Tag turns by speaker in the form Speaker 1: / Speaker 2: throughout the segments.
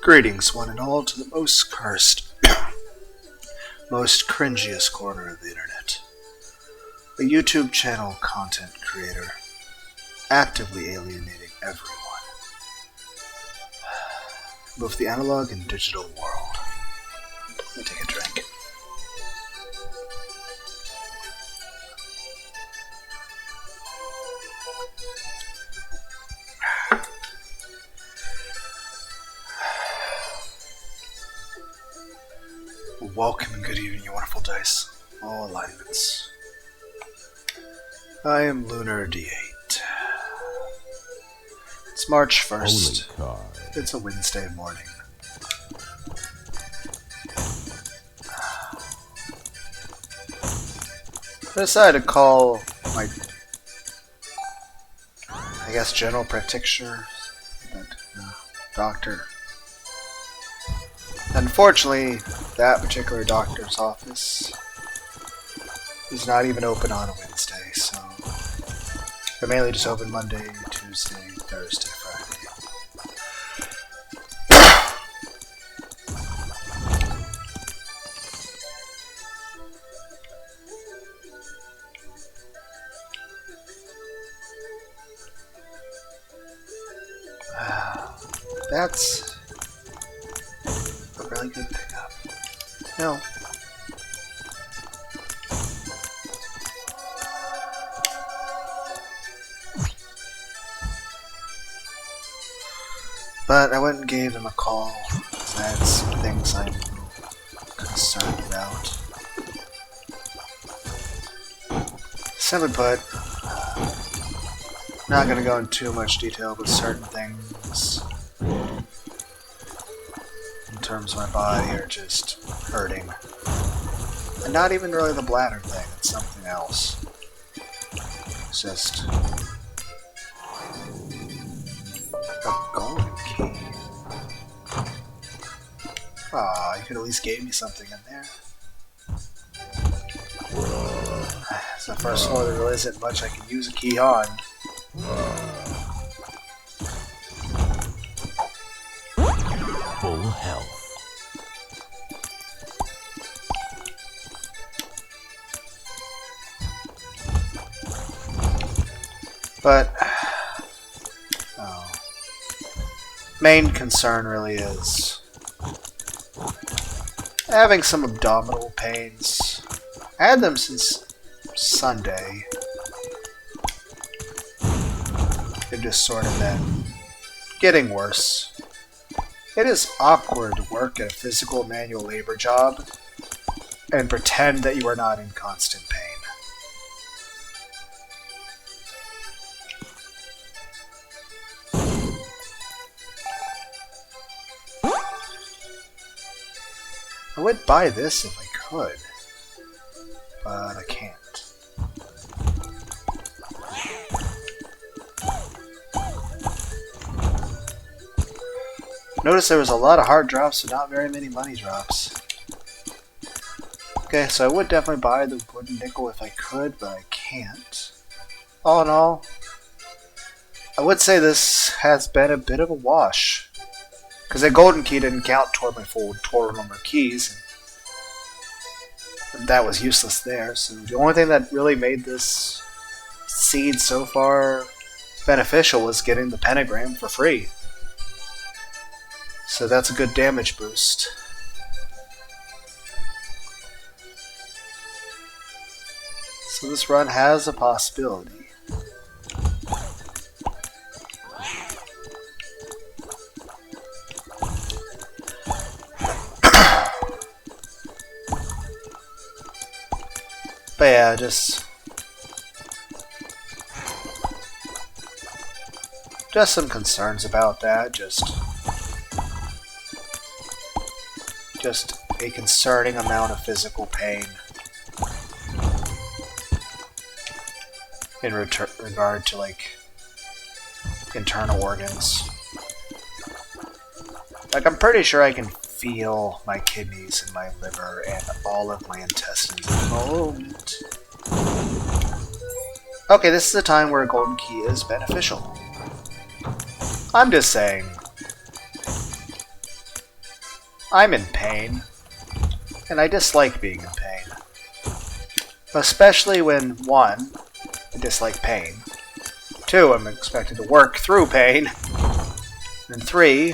Speaker 1: Greetings, one and all, to the most cursed, most cringiest corner of the internet. A YouTube channel content creator, actively alienating everyone. Both the analog and digital world. Let me take a drink. Welcome and good evening, you wonderful dice. All alignments. I am Lunar D8. It's March 1st. It's a Wednesday morning. I decided to call my, general practitioner, doctor. Unfortunately, that particular doctor's office is not even open on a Wednesday, so they're mainly just open Monday, Tuesday, Thursday, Friday. That's a really good pickup. No. But I went and gave him a call, because I had some things I'm concerned about. Simply put, not going to go into too much detail, but certain things in terms of my body are just hurting. And not even really the bladder thing, it's something else. It's just a golden key. Aw, you could at least gave me something in there. It's the first floor, there really isn't much I can use a key on.
Speaker 2: Full health.
Speaker 1: But main concern really is having some abdominal pains. I had them since Sunday. They've just sort of been getting worse. It is awkward to work at a physical manual labor job and pretend that you are not in constant pain. I would buy this if I could, but I can't. Notice there was a lot of hard drops, but not very many money drops. Okay, so I would definitely buy the wooden nickel if I could, but I can't. All in all, I would say this has been a bit of a wash. Because that golden key didn't count toward my full total number of keys. And that was useless there, so the only thing that really made this seed so far beneficial was getting the pentagram for free. So that's a good damage boost. So this run has a possibility. But yeah, just some concerns about that. Just a concerning amount of physical pain in regard to like internal organs. Like I'm pretty sure I can feel my kidneys and my liver and all of my intestines at the moment. Okay, this is a time where a golden key is beneficial. I'm just saying. I'm in pain, and I dislike being in pain. Especially when, 1, I dislike pain, 2, I'm expected to work through pain, and 3,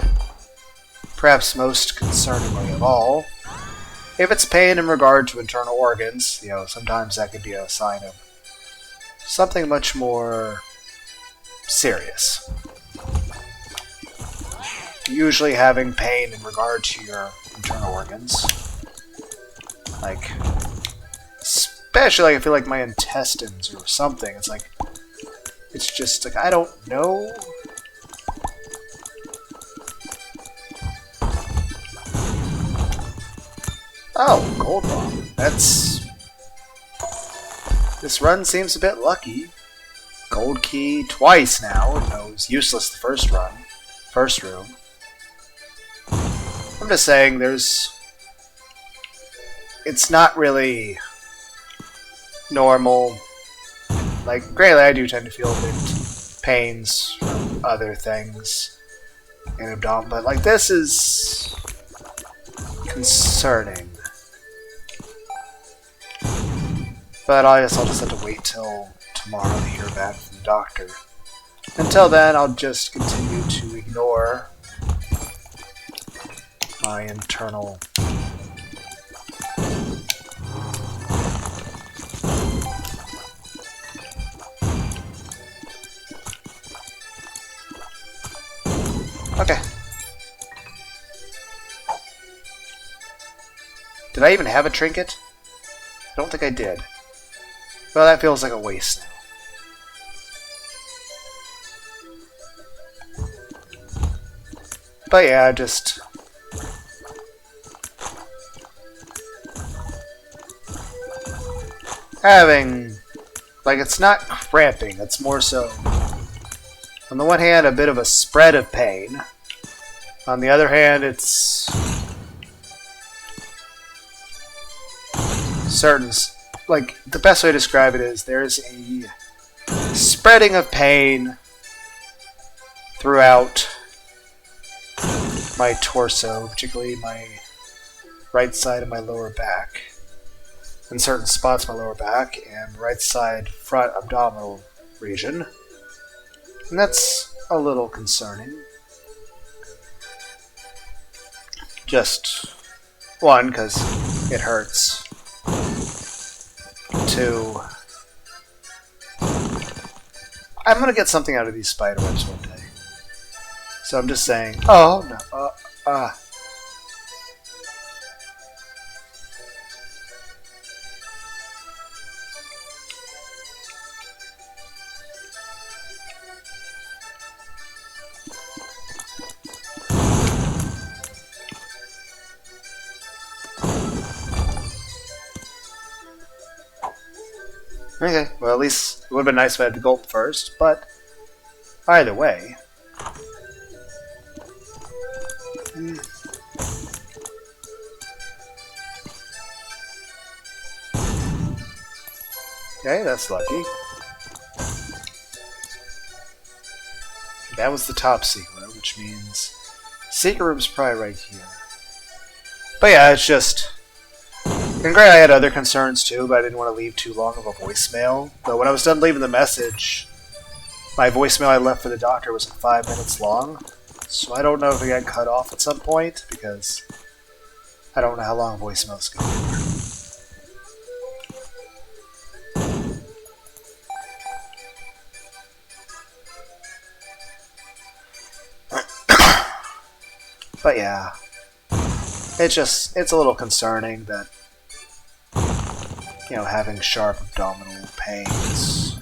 Speaker 1: perhaps most concerningly of all, if it's pain in regard to internal organs, sometimes that could be a sign of something much more serious. Usually having pain in regard to your internal organs. Like, especially I feel like my intestines or something. It's just like, I don't know. Oh, gold bomb. This run seems a bit lucky. Gold key twice now, even though it was useless the first room. I'm just saying it's not really normal. Like, granted, I do tend to feel a bit pains from other things in abdomen, but like this is concerning. But I guess I'll just have to wait till tomorrow to hear back from the doctor. Until then, I'll just continue to ignore my internal Okay. Did I even have a trinket? I don't think I did. Well, that feels like a waste now. But yeah, just having, like, it's not cramping, it's more so, on the one hand, a bit of a spread of pain. On the other hand, it's certain, like, the best way to describe it is there's a spreading of pain throughout my torso, particularly my right side of my lower back, in certain spots of my lower back, and right side front abdominal region. And that's a little concerning. Just, 1, because it hurts. 2, I'm gonna get something out of these spider webs one day. So I'm just saying, oh no, Okay, well, at least it would have been nice if I had to gulp first, but either way. Okay, that's lucky. That was the top secret, which means secret room's probably right here. But yeah, it's just... And granted, I had other concerns too, but I didn't want to leave too long of a voicemail. But when I was done leaving the message, my voicemail I left for the doctor was 5 minutes long. So I don't know if it got cut off at some point, because I don't know how long voicemails go. But yeah, it's a little concerning that, having sharp abdominal pains.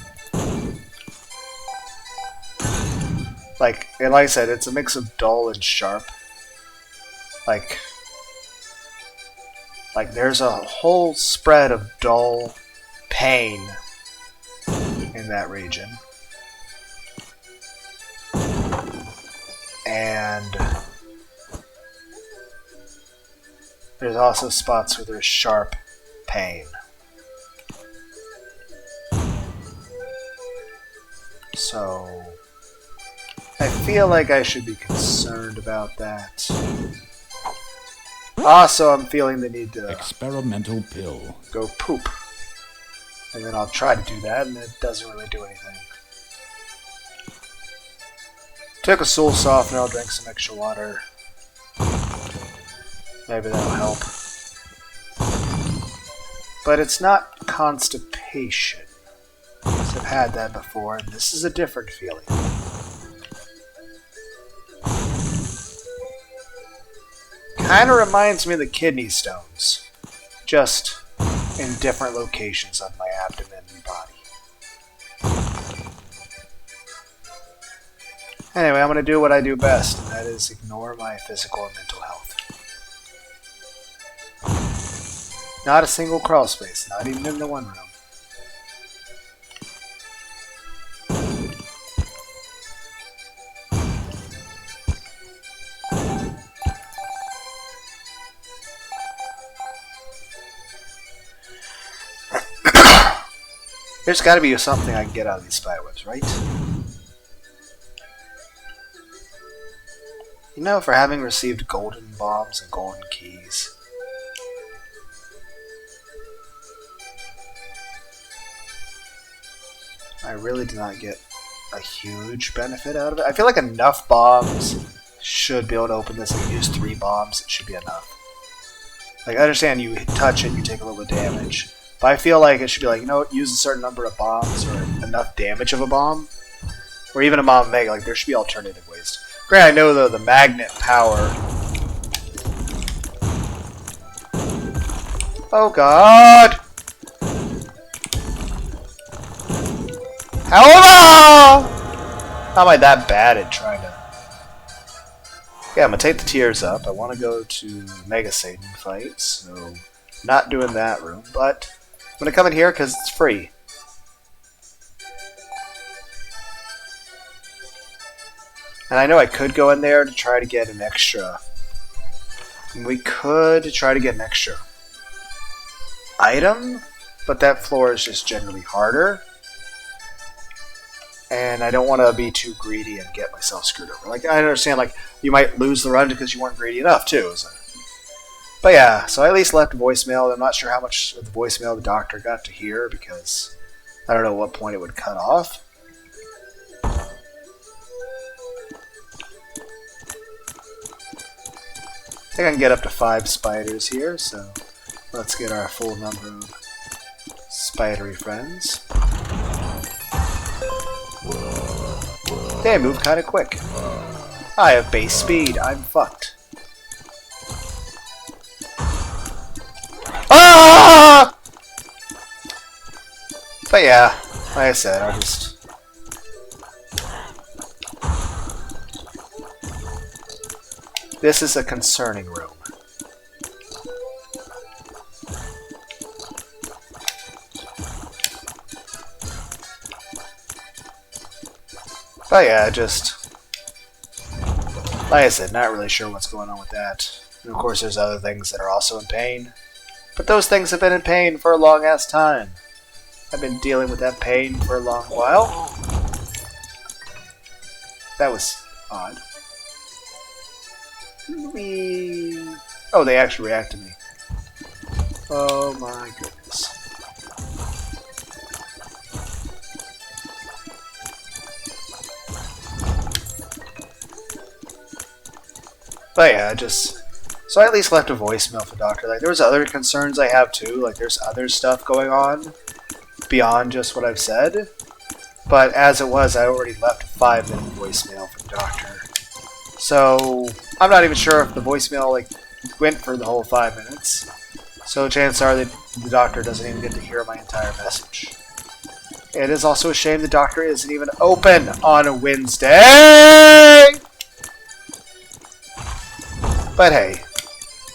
Speaker 1: Like I said, it's a mix of dull and sharp. Like there's a whole spread of dull pain in that region. And there's also spots where there's sharp pain. So I feel like I should be concerned about that. Also, I'm feeling the need to
Speaker 2: Experimental pill.
Speaker 1: go poop. And then I'll try to do that, and it doesn't really do anything. Took a soul softener, I'll drink some extra water. Maybe that'll help. But it's not constipation. Because I've had that before, and this is a different feeling. Kinda reminds me of the kidney stones. Just in different locations on my abdomen and body. Anyway, I'm going to do what I do best, and that is ignore my physical and mental health. Not a single crawl space, not even in the one room. There's got to be something I can get out of these spiderwebs, right? You know, for having received golden bombs and golden keys. I really did not get a huge benefit out of it. I feel like enough bombs should be able to open this. If you use 3 bombs, it should be enough. Like, I understand you touch it, you take a little bit of damage. But I feel like it should be like, you know, use a certain number of bombs or enough damage of a bomb. Or even a bomb mega. Like, there should be alternative ways. Granted, I know, though, the magnet power... Oh, God! Hello! How am I that bad at trying to... Yeah, I'm gonna take the tears up. I want to go to Mega Satan fight, so... Not doing that room, but... I'm gonna come in here because it's free. And I know I could go in there to try to get an extra... We could try to get an extra item, but that floor is just generally harder. And I don't want to be too greedy and get myself screwed over. Like, I understand, like, you might lose the run because you weren't greedy enough, too. So. But yeah, so I at least left a voicemail. I'm not sure how much of the voicemail the doctor got to hear because I don't know what point it would cut off. I think I can get up to 5 spiders here, so let's get our full number of spidery friends. They move kind of quick. I have base speed. I'm fucked. Ah! But yeah, like I said, I'll just... This is a concerning room. But yeah, just... Like I said, not really sure what's going on with that. And of course there's other things that are also in pain. But those things have been in pain for a long ass time. I've been dealing with that pain for a long while. That was odd. Oh, they actually react to me. Oh my goodness. But yeah, so I at least left a voicemail for Doctor. Like, there was other concerns I have too. Like, there's other stuff going on beyond just what I've said. But as it was, I already left a 5-minute voicemail for the Doctor. So I'm not even sure if the voicemail went for the whole 5 minutes. So chances are that the Doctor doesn't even get to hear my entire message. It is also a shame the Doctor isn't even open on a Wednesday. But hey,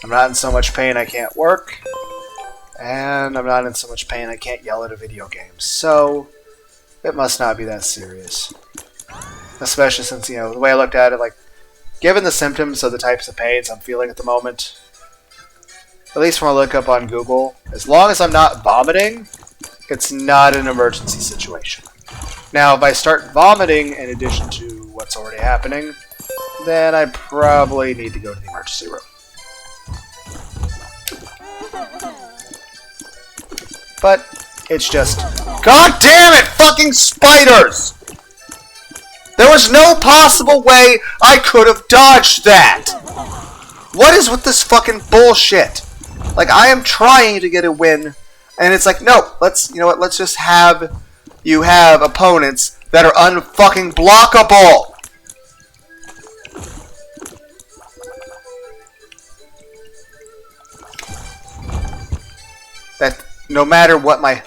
Speaker 1: I'm not in so much pain I can't work, and I'm not in so much pain I can't yell at a video game. So it must not be that serious. Especially since, you know, the way I looked at it, like, given the symptoms of the types of pains I'm feeling at the moment, at least when I look up on Google, as long as I'm not vomiting, it's not an emergency situation. Now, if I start vomiting in addition to what's already happening, then I probably need to go to the emergency room. But it's just... God damn it! Fucking spiders! There was no possible way I could have dodged that! What is with this fucking bullshit? Like, I am trying to get a win, and it's like, no, let's, you know what, let's just have you have opponents that are unfucking blockable! That, no matter what my...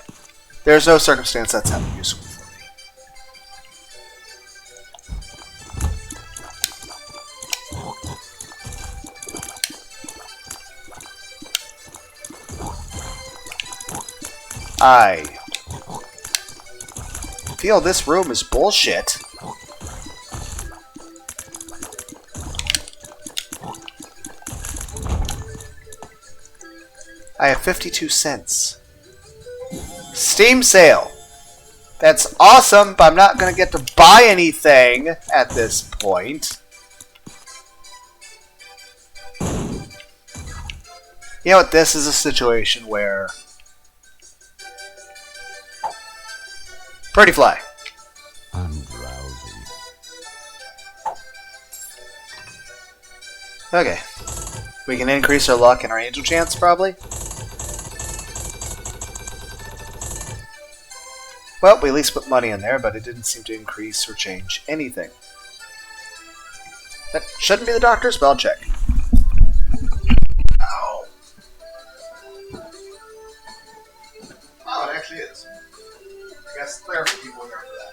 Speaker 1: There's no circumstance that's useful for me. I feel this room is bullshit. I have 52 cents. Steam sale. That's awesome, but I'm not going to get to buy anything at this point. You know what? This is a situation where... Pretty fly.
Speaker 2: I'm drowsy.
Speaker 1: Okay. We can increase our luck and our angel chance, probably. Well, we at least put money in there, but it didn't seem to increase or change anything. That shouldn't be the doctor's spell check. Ow. Oh, it actually is. I guess therapy people are there for that.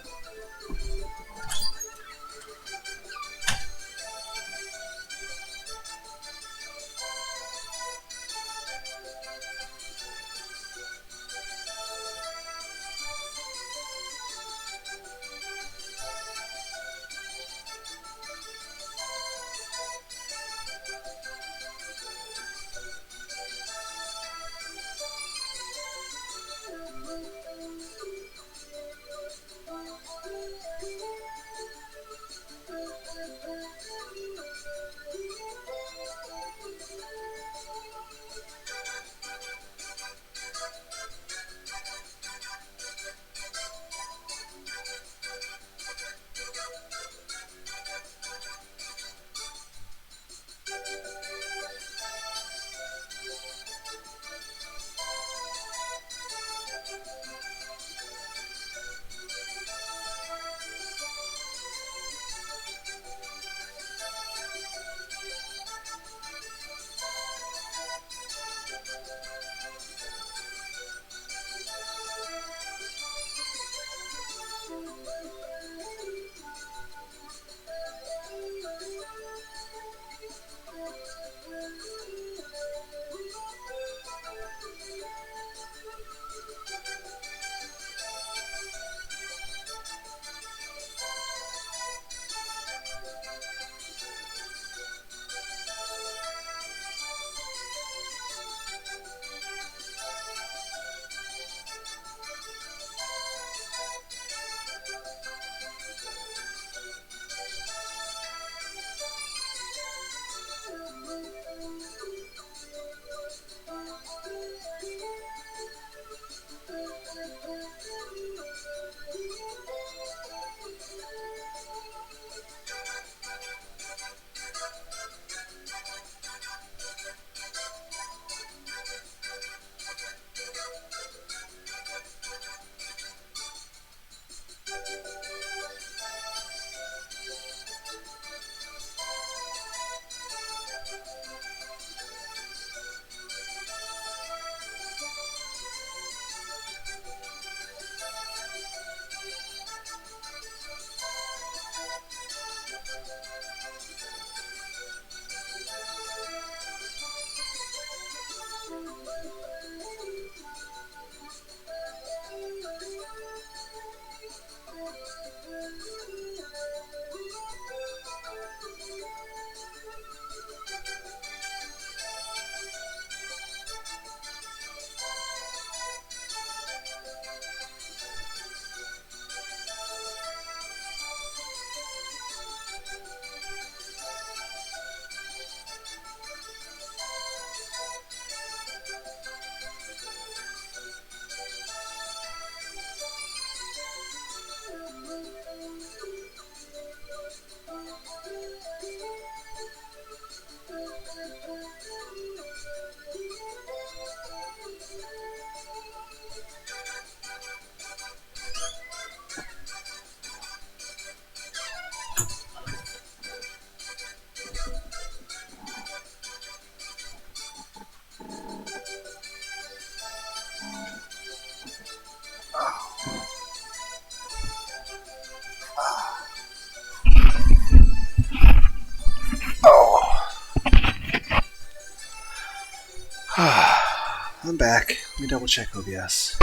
Speaker 1: I'm back. Let me double check OBS.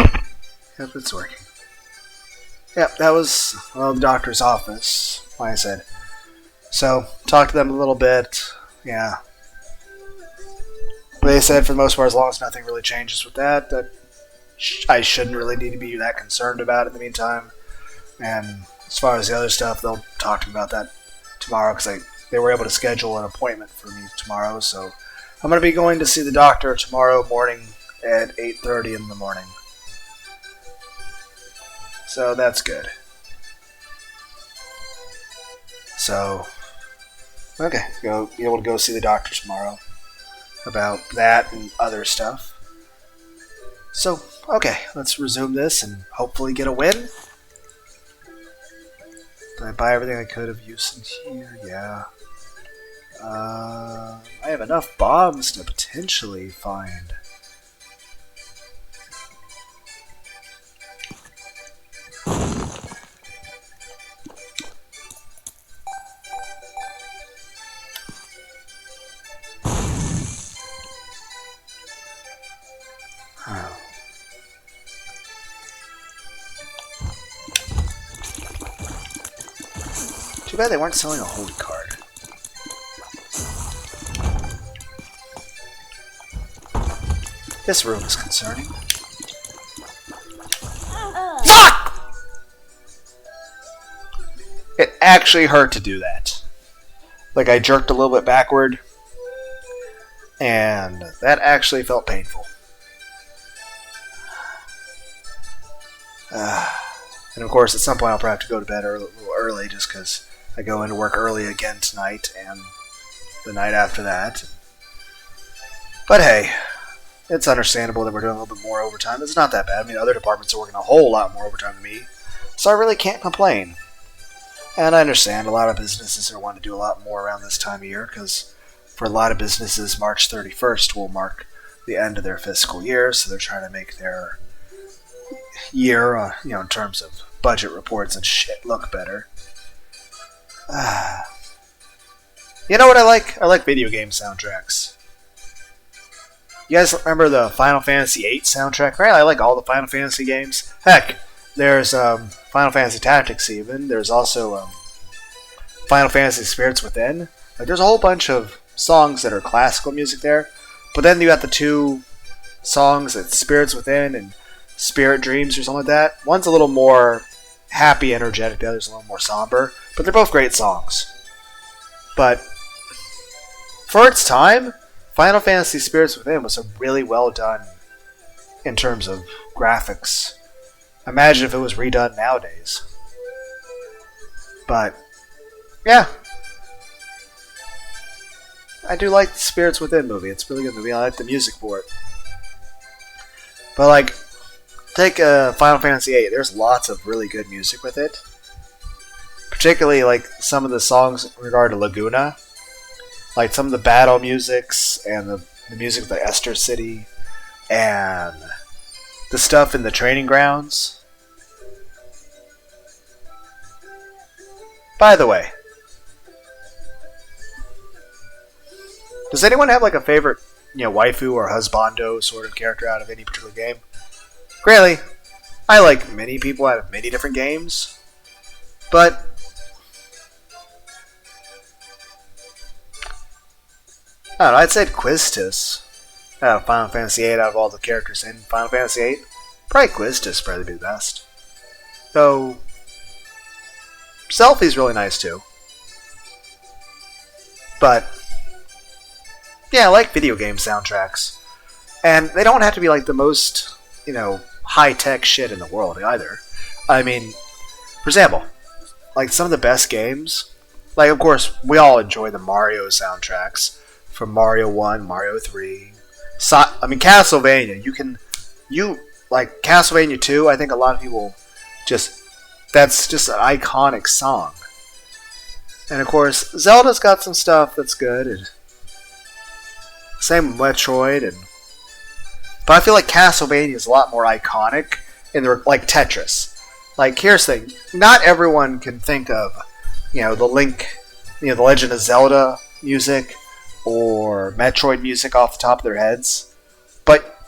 Speaker 1: Yep, it's working. Yep, that was the doctor's office, like I said. So, talked to them a little bit. Yeah. They said for the most part, as long as nothing really changes with that I shouldn't really need to be that concerned about it in the meantime. And as far as the other stuff, they'll talk to me about that tomorrow because they were able to schedule an appointment for me tomorrow. So I'm going to be going to see the doctor tomorrow morning at 8:30 in the morning. So that's good. So, okay, be able to go see the doctor tomorrow about that and other stuff. So, okay, let's resume this and hopefully get a win. Did I buy everything I could of use in here? Yeah. I have enough bombs to potentially find. Too bad they weren't selling a holy card. This room is concerning. Fuck! It actually hurt to do that. Like I jerked a little bit backward, and that actually felt painful. And of course, at some point I'll probably have to go to bed a little early just because I go into work early again tonight and the night after that. But hey, it's understandable that we're doing a little bit more overtime. It's not that bad. I mean, other departments are working a whole lot more overtime than me, so I really can't complain. And I understand a lot of businesses are wanting to do a lot more around this time of year because for a lot of businesses, March 31st will mark the end of their fiscal year, so they're trying to make their year, in terms of budget reports and shit, look better. You know what I like? I like video game soundtracks. You guys remember the Final Fantasy VIII soundtrack? Right? I like all the Final Fantasy games. Heck, there's Final Fantasy Tactics even. There's also Final Fantasy Spirits Within. Like, there's a whole bunch of songs that are classical music there. But then you got the two songs that's Spirits Within and Spirit Dreams or something like that. One's a little more happy, energetic. The other's a little more somber. But they're both great songs. But for its time, Final Fantasy Spirits Within was a really well done in terms of graphics. Imagine if it was redone nowadays. But, yeah. I do like the Spirits Within movie. It's a really good movie. I like the music for it. But, like, take Final Fantasy VIII. There's lots of really good music with it. Particularly, like, some of the songs in regard to Laguna. Like, some of the battle musics and the music of the Esther City. And the stuff in the training grounds. By the way, does anyone have, like, a favorite, waifu or husbando sort of character out of any particular game? Really, I like many people out of many different games, but I don't know, I'd say Quiztis out of Final Fantasy VIII, out of all the characters in Final Fantasy VIII, probably Quiztis probably be the best. Though, Selphie's really nice too. But, yeah, I like video game soundtracks. And they don't have to be like the most, high-tech shit in the world either. I mean, for example, like some of the best games, like of course we all enjoy the Mario soundtracks from Mario 1, Mario 3. Castlevania, you like Castlevania 2, I think a lot of people that's just an iconic song. And of course, Zelda's got some stuff that's good, and same with Metroid, but I feel like Castlevania is a lot more iconic like Tetris. Like, here's the thing. Not everyone can think of, the Link, the Legend of Zelda music or Metroid music off the top of their heads. But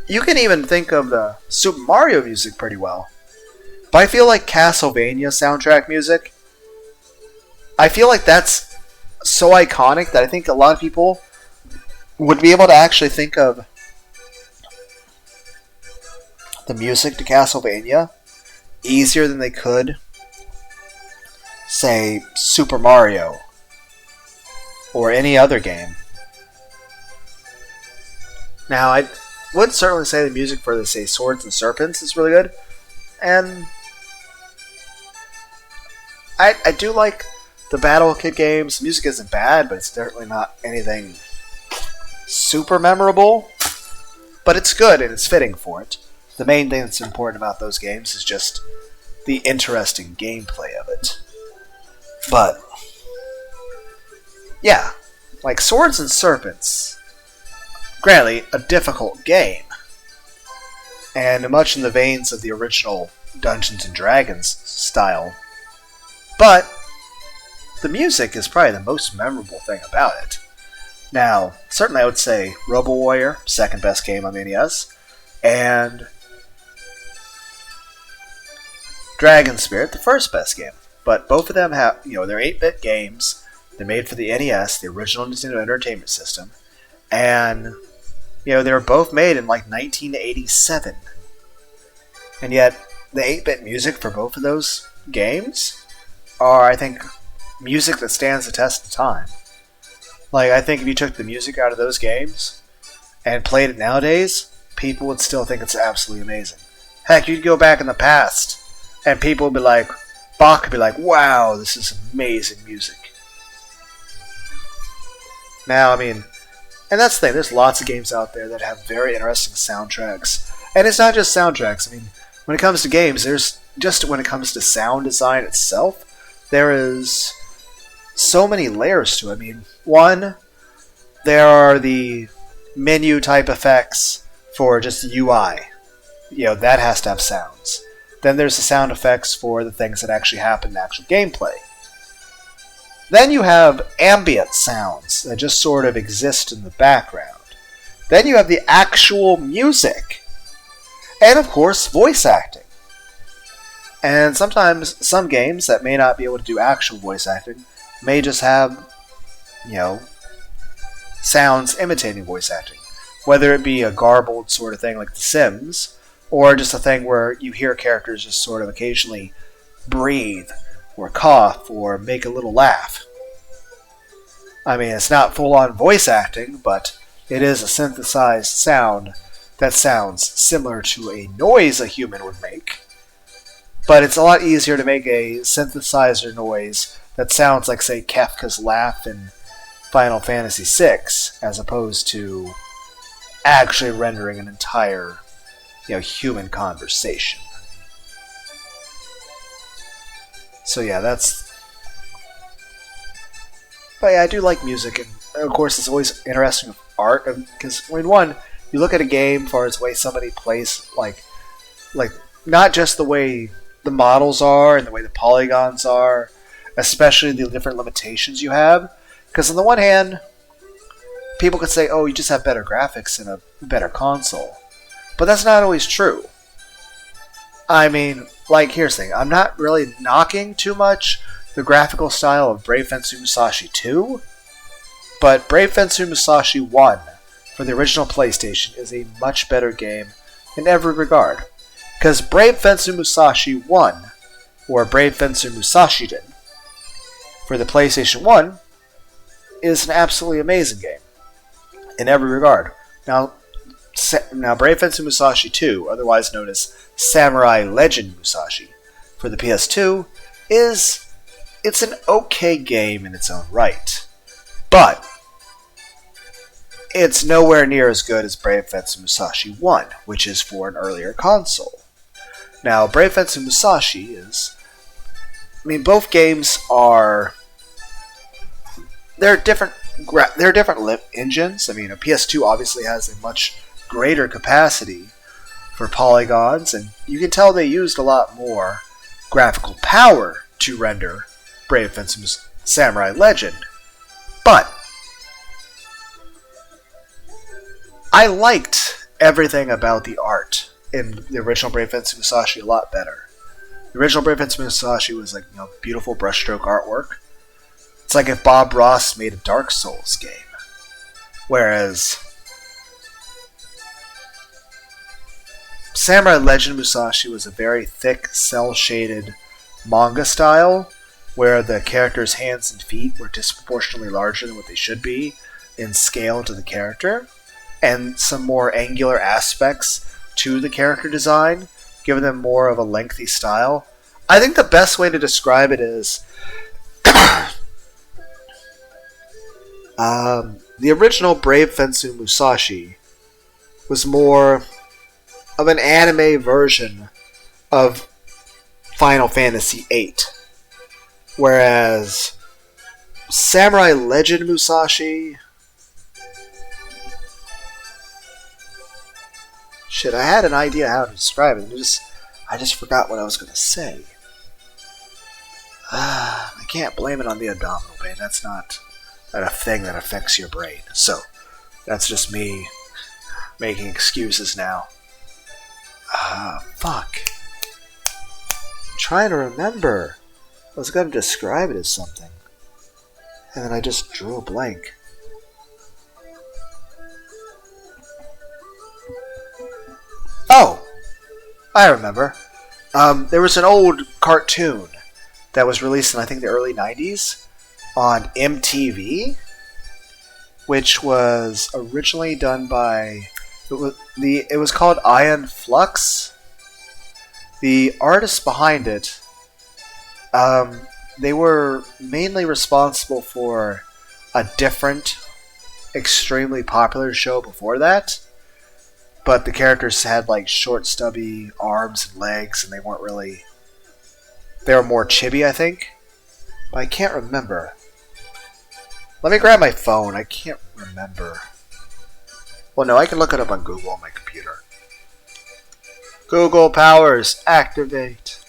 Speaker 1: You can even think of the Super Mario music pretty well. But I feel like Castlevania soundtrack music, I feel like that's so iconic that I think a lot of people would be able to actually think of the music to Castlevania easier than they could, say, Super Mario or any other game. Now, I would certainly say the music for, say, Swords and Serpents is really good, and I do like the Battle Kid games. The music isn't bad, but it's certainly not anything super memorable. But it's good, and it's fitting for it. The main thing that's important about those games is just the interesting gameplay of it. But, yeah, like Swords and Serpents, granted, a difficult game, and much in the veins of the original Dungeons & Dragons style, but the music is probably the most memorable thing about it. Now, certainly I would say Robo Warrior, second best game on the NES, and Dragon Spirit, the first best game. But both of them have, they're 8-bit games. They're made for the NES, the original Nintendo Entertainment System, and they were both made in like 1987. And yet, the 8-bit music for both of those games are, I think, music that stands the test of time. Like, I think if you took the music out of those games and played it nowadays, people would still think it's absolutely amazing. Heck, you'd go back in the past, and people would be like, Bach would be like, wow, this is amazing music. Now, I mean, and that's the thing, there's lots of games out there that have very interesting soundtracks. And it's not just soundtracks. I mean, when it comes to games, when it comes to sound design itself, there is so many layers to it. I mean, one, there are the menu type effects for just UI. That has to have sounds. Then there's the sound effects for the things that actually happen in the actual gameplay. Then you have ambient sounds that just sort of exist in the background. Then you have the actual music. And of course, voice acting. And sometimes some games that may not be able to do actual voice acting may just have, sounds imitating voice acting. Whether it be a garbled sort of thing like The Sims, or just a thing where you hear characters just sort of occasionally breathe, or cough, or make a little laugh. I mean, it's not full-on voice acting, but it is a synthesized sound that sounds similar to a noise a human would make. But it's a lot easier to make a synthesizer noise that sounds like, say, Kefka's laugh in Final Fantasy VI, as opposed to actually rendering an entire, human conversation. So yeah, But yeah, I do like music, and of course it's always interesting with art, because when you look at a game as far as the way somebody plays, like not just the way the models are and the way the polygons are, especially the different limitations you have. Because on the one hand, people could say, oh, you just have better graphics and a better console. But that's not always true. I mean, here's the thing. I'm not really knocking too much the graphical style of Brave Fencer Musashi 2, but Brave Fencer Musashi 1 for the original PlayStation is a much better game in every regard. Because Brave Fencer Musashi 1, or Brave Fencer Musashiden, for the PlayStation 1, is an absolutely amazing game in every regard. Now Brave Fencer Musashi 2, otherwise known as Samurai Legend Musashi, for the PS2, it's an okay game in its own right. But it's nowhere near as good as Brave Fencer Musashi 1, which is for an earlier console. Now, Brave Fencer Musashi both games are... They're different engines. I mean, a PS2 obviously has a much greater capacity for polygons, and you can tell they used a lot more graphical power to render Brave Fencer Samurai Legend. But I liked everything about the art in the original Brave Fencer Musashi a lot better. The original Brave Fencer Musashi was like, beautiful brushstroke artwork. It's like if Bob Ross made a Dark Souls game. Whereas Samurai Legend Musashi was a very thick, cel-shaded manga style, where the character's hands and feet were disproportionately larger than what they should be in scale to the character, and some more angular aspects to the character design, giving them more of a lengthy style. I think the best way to describe it is the original Brave Fencer Musashi was more of an anime version of Final Fantasy VIII. Whereas Samurai Legend Musashi... Shit, I had an idea how to describe it. I just forgot what I was going to say. I can't blame it on the abdominal pain. That's not a thing that affects your brain. So, that's just me making excuses now. Fuck. I'm trying to remember. I was going to describe it as something. And then I just drew a blank. Oh! I remember. There was an old cartoon that was released in, I think, the early 90s on MTV, which was originally done by... It was called Ion Flux. The artists behind it, they were mainly responsible for a different, extremely popular show before that. But the characters had like short, stubby arms and legs, and they weren't really... They were more chibi, I think. But I can't remember. Let me grab my phone. I can't remember. Well, no, I can look it up on Google on my computer. Google powers, activate.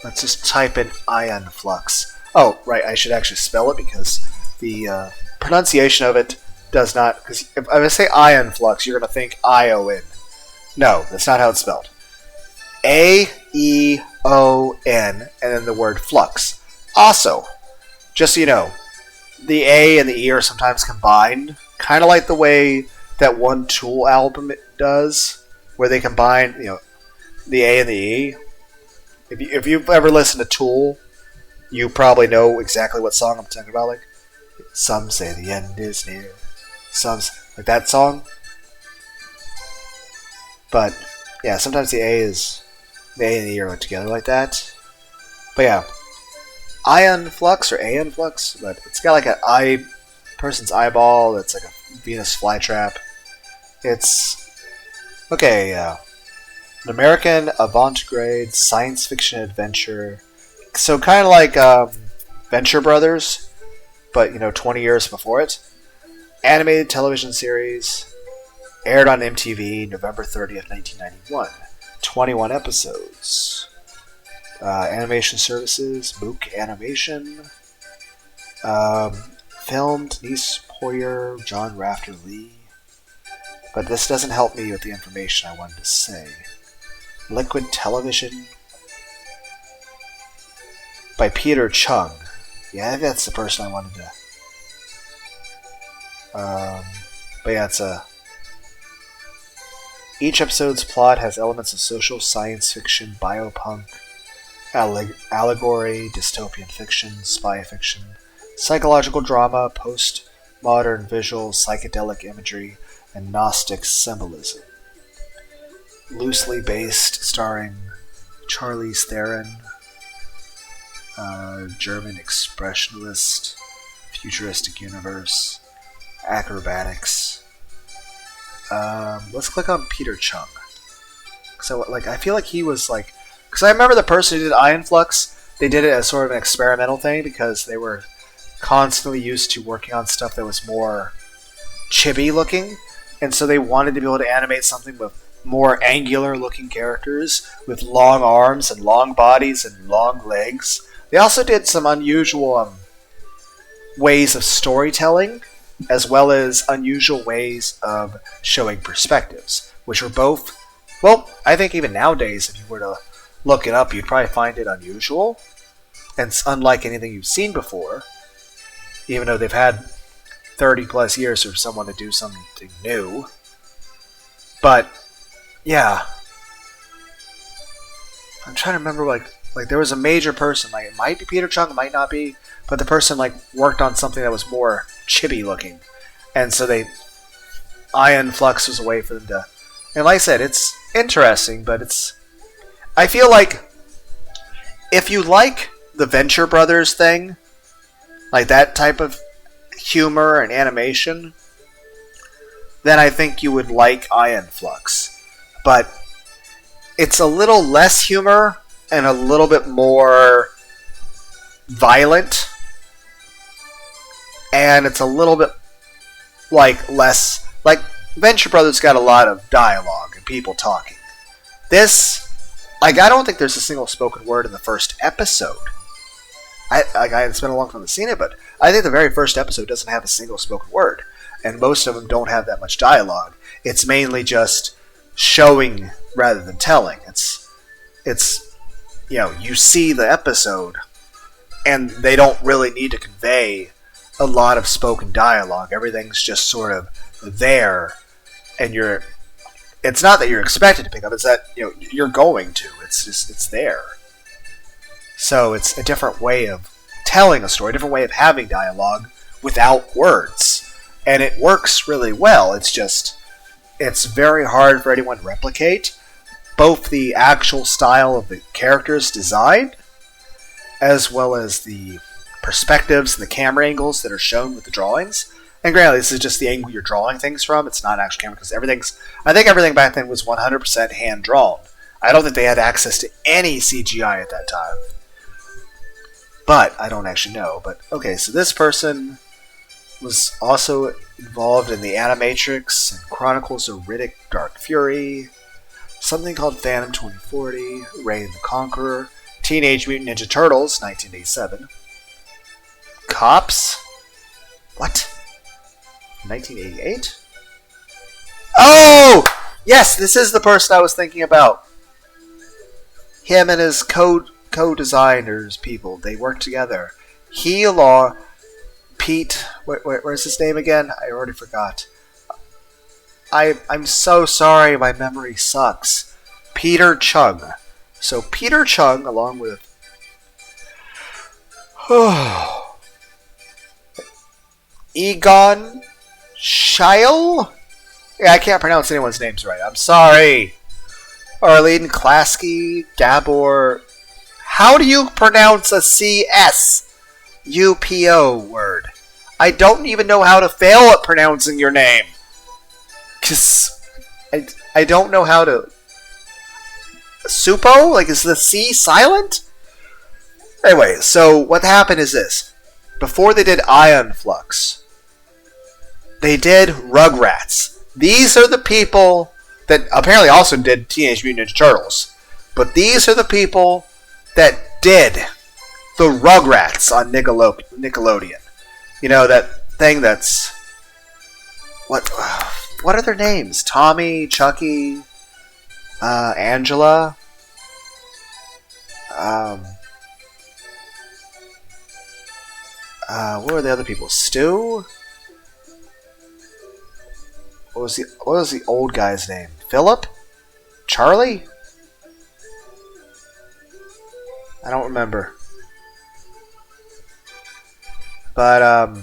Speaker 1: Let's just type in Ion Flux. Oh, right, I should actually spell it because the pronunciation of it does not... Because if I say Ion Flux, you're going to think I-O-N. No, that's not how it's spelled. A-E-O-N, and then the word flux. Also, just so you know, the A and the E are sometimes combined, kind of like the way that one Tool album does, where they combine, the A and the E. If you've ever listened to Tool, you probably know exactly what song I'm talking about. Like, some say the end is near. Like that song. But yeah, sometimes the A and the E are together like that. But yeah, Ion Flux or Aeon Flux, but it's got like an person's eyeball that's like a Venus flytrap. It's okay. An American avant-garde science fiction adventure. So kind of like Venture Brothers, but 20 years before it. Animated television series, aired on MTV November 30th, 1991. 21 episodes. Animation services, Mook Animation. Filmed Denise Poyer, John Rafter Lee. But this doesn't help me with the information I wanted to say. Liquid Television by Peter Chung. Yeah, I think that's the person I wanted to... but yeah, it's a... Each episode's plot has elements of social science fiction, biopunk, allegory, dystopian fiction, spy fiction, psychological drama, post-modern visual, psychedelic imagery, and Gnostic symbolism. Loosely based, starring Charlize Theron, German expressionist, futuristic universe, acrobatics. Let's click on Peter Chung. So, I feel like he was because I remember the person who did Ion Flux, they did it as sort of an experimental thing because they were constantly used to working on stuff that was more chibi looking, and so they wanted to be able to animate something with more angular looking characters with long arms and long bodies and long legs. They also did some unusual ways of storytelling as well as unusual ways of showing perspectives, which were both, well, I think even nowadays, if you were to look it up, you'd probably find it unusual, and it's unlike anything you've seen before, even though they've had 30 plus years for someone to do something new. But, yeah. I'm trying to remember, like there was a major person, like it might be Peter Chung, it might not be, but the person like worked on something that was more chibi looking, and so Ion Flux was a way for them to, and like I said, it's interesting, but I feel like if you like the Venture Brothers thing, like that type of humor and animation, then I think you would like Ion Flux, but it's a little less humor and a little bit more violent, and it's a little bit like less, like Venture Brothers got a lot of dialogue and people talking. This, like, I don't think there's a single spoken word in the first episode. I it's been a long time since I've seen it, but I think the very first episode doesn't have a single spoken word, and most of them don't have that much dialogue. It's mainly just showing rather than telling. It's you see the episode, and they don't really need to convey a lot of spoken dialogue. Everything's just sort of there, and it's not that you're expected to pick up, it's that you're going to. It's there. So it's a different way of telling a story, a different way of having dialogue without words. And it works really well. It's very hard for anyone to replicate both the actual style of the characters' design, as well as the perspectives and the camera angles that are shown with the drawings. And granted, this is just the angle you're drawing things from. It's not actual camera, because I think everything back then was 100% hand-drawn. I don't think they had access to any CGI at that time. But, I don't actually know. But, okay, so this person was also involved in the Animatrix and Chronicles of Riddick Dark Fury, something called Phantom 2040, Reign the Conqueror, Teenage Mutant Ninja Turtles, 1987. Cops? What? 1988? Oh! Yes, this is the person I was thinking about. Him and his co-designers people, they work together. Pete, where's his name again? I already forgot. I'm so sorry, my memory sucks. Peter Chung. So Peter Chung, along with Egon Schiele? Yeah, I can't pronounce anyone's names right. I'm sorry. Arlene Klasky, Gabor. How do you pronounce a C-S-U-P-O word? I don't even know how to fail at pronouncing your name. Because I don't know how to... Supo? Like, is the C silent? Anyway, so what happened is this. Before they did Ion Flux, they did Rugrats. These are the people that apparently also did Teenage Mutant Ninja Turtles. But these are the people that did the Rugrats on Nickelodeon. You know, that thing that's... What are their names? Tommy, Chucky, Angela. What were the other people? Stu? What was the old guy's name? Philip? Charlie? I don't remember. But,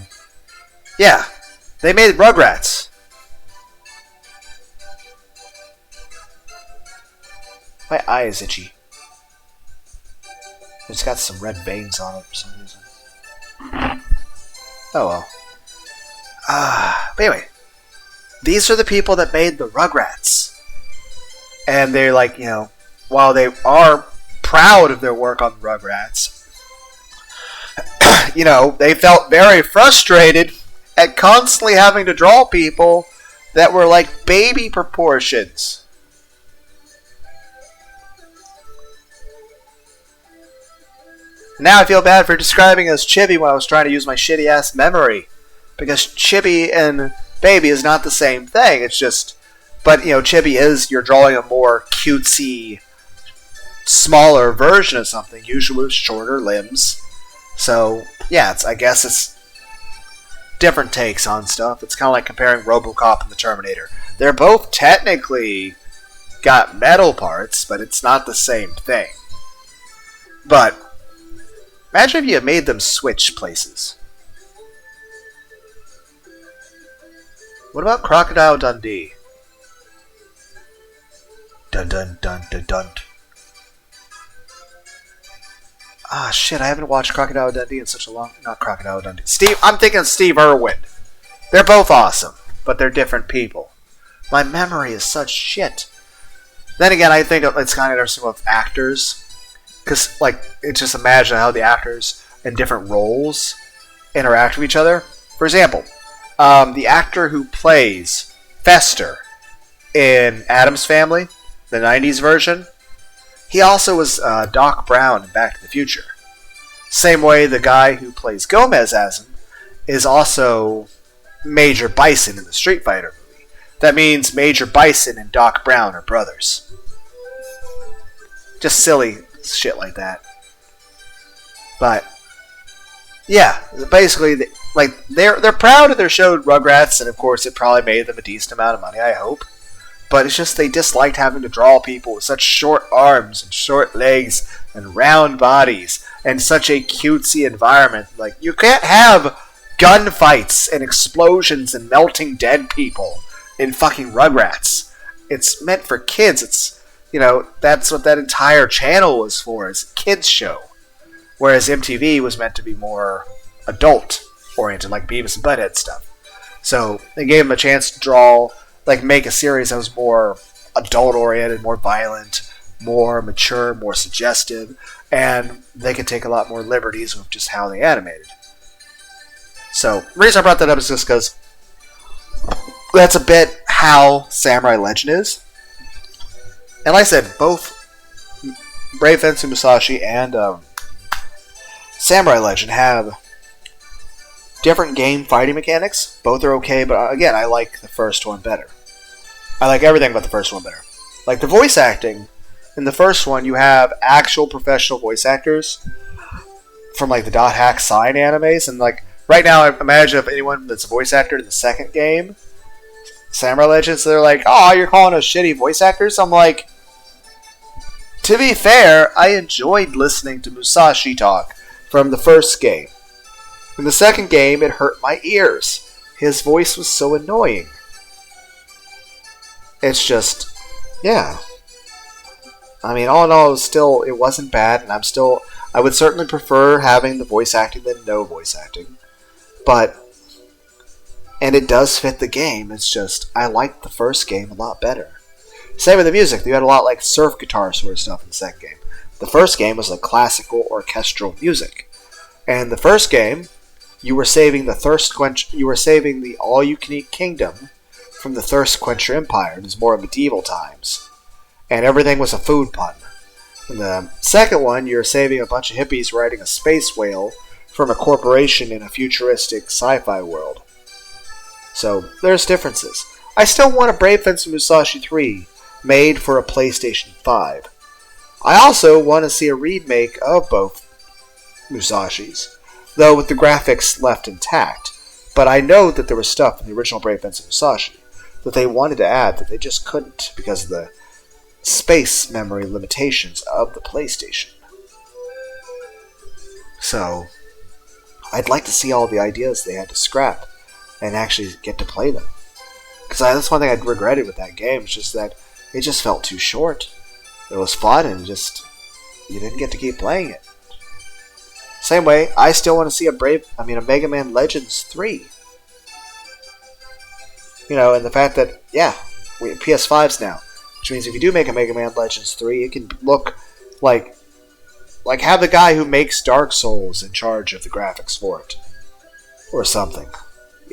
Speaker 1: yeah. They made Rugrats. My eye is itchy. It's got some red veins on it for some reason. Oh well. But anyway. These are the people that made the Rugrats. And they're like, while they are proud of their work on the Rugrats, they felt very frustrated at constantly having to draw people that were like baby proportions. Now I feel bad for describing as chibi when I was trying to use my shitty ass memory. because Chibi and Baby is not the same thing. It's just, but Chibi is, you're drawing a more cutesy, smaller version of something, usually with shorter limbs. So yeah, I guess it's different takes on stuff. It's kind of like comparing RoboCop and the Terminator. They're both technically got metal parts, but it's not the same thing. But imagine if you had made them switch places. What about Crocodile Dundee? Dun dun dun dun dun. Ah, shit, I haven't watched Crocodile Dundee in such a long... Not Crocodile Dundee. I'm thinking Steve Irwin. They're both awesome, but they're different people. My memory is such shit. Then again, I think it's kind of interesting with actors. Because, it's just imagine how the actors in different roles interact with each other. For example, the actor who plays Fester in Addams Family, the 90s version, he also was Doc Brown in Back to the Future. Same way the guy who plays Gomez as him is also Major Bison in the Street Fighter movie. That means Major Bison and Doc Brown are brothers. Just silly shit like that. But yeah, basically, they're proud of their show Rugrats, and of course, it probably made them a decent amount of money. I hope. But it's just they disliked having to draw people with such short arms and short legs and round bodies and such a cutesy environment. Like, you can't have gunfights and explosions and melting dead people in fucking Rugrats. It's meant for kids. It's, that's what that entire channel was for, is a kids show. Whereas MTV was meant to be more adult-oriented, like Beavis and Butthead stuff. So they gave them a chance to draw... make a series that was more adult-oriented, more violent, more mature, more suggestive, and they could take a lot more liberties with just how they animated. So, the reason I brought that up is just because that's a bit how Samurai Legend is. And like I said, both Brave Fencer Musashi and Samurai Legend have different game fighting mechanics. Both are okay, but again, I like the first one better. I like everything about the first one better. Like the voice acting, in the first one, you have actual professional voice actors from the Dot Hack Sign animes, and right now, I imagine if anyone that's a voice actor in the second game, Samurai Legends, they're like, "Oh, you're calling us shitty voice actors?" I'm like, to be fair, I enjoyed listening to Musashi talk from the first game. In the second game, it hurt my ears. His voice was so annoying. It's just, yeah. I mean, all in all, it wasn't bad, and I would certainly prefer having the voice acting than no voice acting. And it does fit the game, it's just, I liked the first game a lot better. Same with the music, you had a lot surf guitar sort of stuff in the second game. The first game was classical orchestral music. And the first game, you were saving the all-you-can-eat kingdom from the Thirst Quencher Empire. It was more medieval times. And everything was a food pun. In the second one, you're saving a bunch of hippies riding a space whale from a corporation in a futuristic sci-fi world. So, there's differences. I still want a Brave Fencer Musashi 3 made for a PlayStation 5. I also want to see a remake of both Musashis, though with the graphics left intact. But I know that there was stuff in the original Brave Fencer Musashi that they wanted to add that they just couldn't because of the space memory limitations of the PlayStation. So, I'd like to see all the ideas they had to scrap and actually get to play them. Because that's one thing I regretted with that game, is just that it just felt too short. It was fun and you didn't get to keep playing it. Same way, I still want to see a Mega Man Legends 3. And the fact that, we have PS5s now. Which means if you do make a Mega Man Legends 3, it can look like have the guy who makes Dark Souls in charge of the graphics for it. Or something.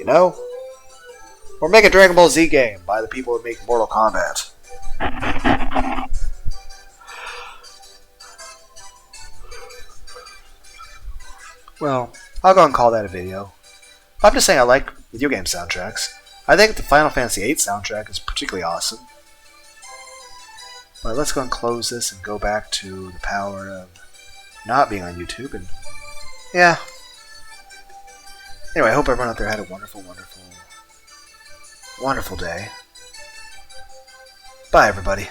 Speaker 1: Or make a Dragon Ball Z game by the people who make Mortal Kombat. Well, I'll go and call that a video. I'm just saying I like video game soundtracks. I think the Final Fantasy VIII soundtrack is particularly awesome. But let's go and close this and go back to the power of not being on YouTube. And yeah. Anyway, I hope everyone out there had a wonderful, wonderful, wonderful day. Bye, everybody.